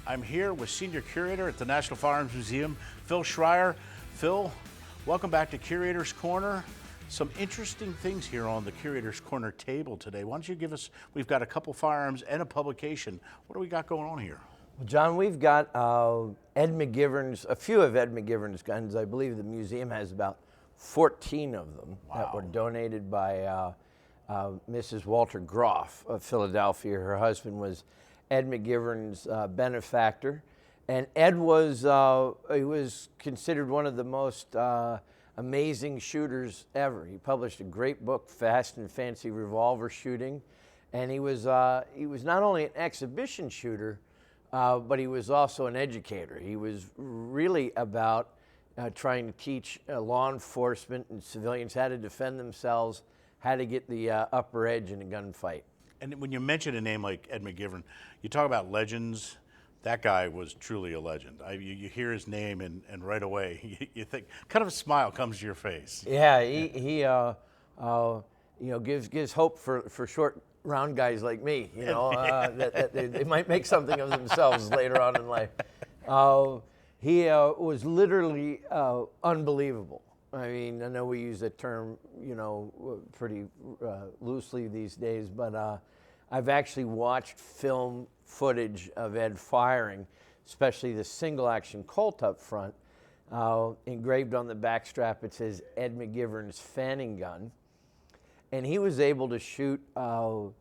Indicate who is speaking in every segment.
Speaker 1: I'm here with Senior Curator at the National Firearms Museum, Phil Schreier. Phil, welcome back to Curator's Corner. Some interesting things here on the Curator's Corner table today. Why don't you give us, we've got a couple firearms and a publication. What do we got going on here?
Speaker 2: Well, John, we've got Ed McGivern's, a few of Ed McGivern's guns. I believe the museum has about 14 of them that were donated by Mrs. Walter Groff of Philadelphia. Her husband was Ed McGivern's benefactor, and Ed was he was considered one of the most amazing shooters ever. He published a great book, Fast and Fancy Revolver Shooting, and he was not only an exhibition shooter, but he was also an educator. He was really about trying to teach law enforcement and civilians how to defend themselves, how to get the upper edge in a gunfight.
Speaker 1: And when you mention a name like Ed McGivern, you talk about legends. That guy was truly a legend. You hear his name and right away you think, kind of a smile comes to your face.
Speaker 2: Yeah, he gives hope for short, round guys like me. You know, that they might make something of themselves later on in life. He was literally unbelievable. I mean, I know we use that term, pretty loosely these days, but I've actually watched film footage of Ed firing, especially the single action Colt up front. Engraved on the backstrap, it says Ed McGivern's fanning gun. And he was able to shoot 5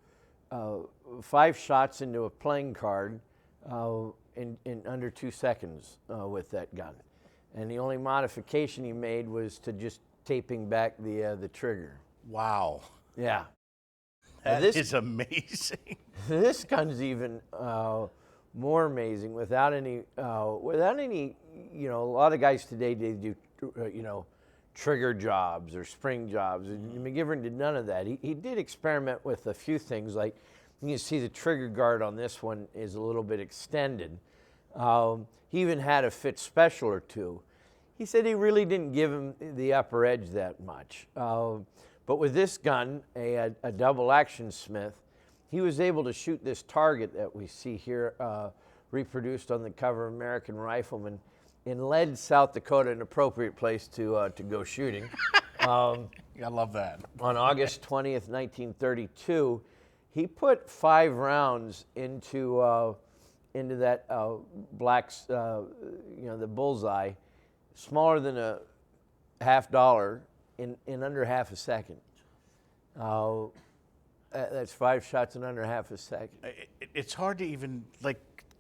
Speaker 2: shots into a playing card in under 2 seconds with that gun. And the only modification he made was to just taping back the trigger.
Speaker 1: Wow.
Speaker 2: Yeah.
Speaker 1: That is amazing.
Speaker 2: This gun's even more amazing without any, a lot of guys today, they do, trigger jobs or spring jobs. McGivern did none of that. He did experiment with a few things, like you can see the trigger guard on this one is a little bit extended. He even had a fit special or two. He said he really didn't give him the upper edge that much. But with this gun, a double action Smith, he was able to shoot this target that we see here reproduced on the cover of American Rifleman in Lead, South Dakota, an appropriate place to go shooting.
Speaker 1: I love that.
Speaker 2: On August 20th, 1932, he put 5 rounds into that the bullseye, smaller than a $50 in under half a second. That's 5 shots in under half a second.
Speaker 1: It's hard to even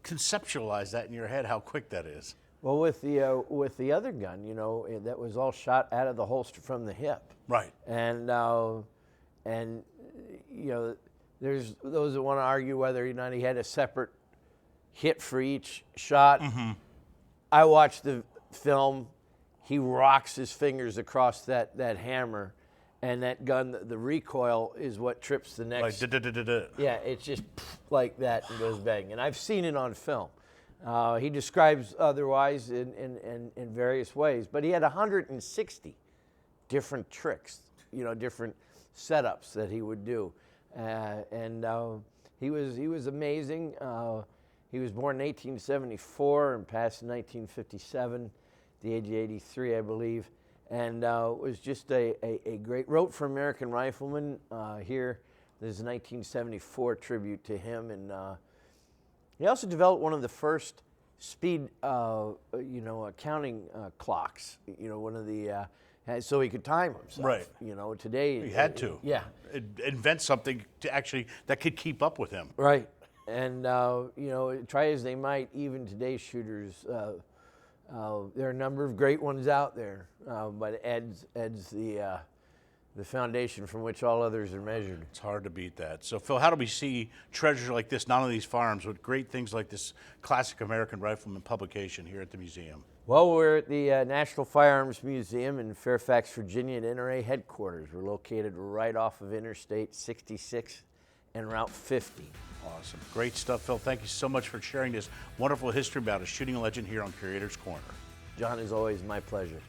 Speaker 1: conceptualize that in your head, how quick that is.
Speaker 2: Well, with the other gun, that was all shot out of the holster from the hip.
Speaker 1: Right.
Speaker 2: And there's those that want to argue whether he had a separate hit for each shot. Mm-hmm. I watched the film. He rocks his fingers across that hammer, and that gun, the recoil is what trips the next. Yeah, it's just like that and goes bang. And I've seen it on film. He describes otherwise in various ways, but he had 160 different tricks, different setups that he would do, and he was amazing. He was born in 1874 and passed in 1957. The age of 83, I believe, and was just a great, wrote for American Rifleman here. There's a 1974 tribute to him, and he also developed one of the first speed, counting clocks. One of the so he could time himself.
Speaker 1: Right.
Speaker 2: Today
Speaker 1: he had to.
Speaker 2: Yeah.
Speaker 1: Invent something that could keep up with him.
Speaker 2: Right, and try as they might, even today's shooters. There are a number of great ones out there, but Ed's the foundation from which all others are measured.
Speaker 1: It's hard to beat that. So, Phil, how do we see treasures like this, not only these firearms, but great things like this classic American Rifleman publication here at the museum?
Speaker 2: Well, we're at the National Firearms Museum in Fairfax, Virginia, at NRA headquarters. We're located right off of Interstate 66 and Route 50.
Speaker 1: Awesome. Great stuff, Phil. Thank you so much for sharing this wonderful history about a shooting legend here on Curator's Corner.
Speaker 2: John, as always, my pleasure.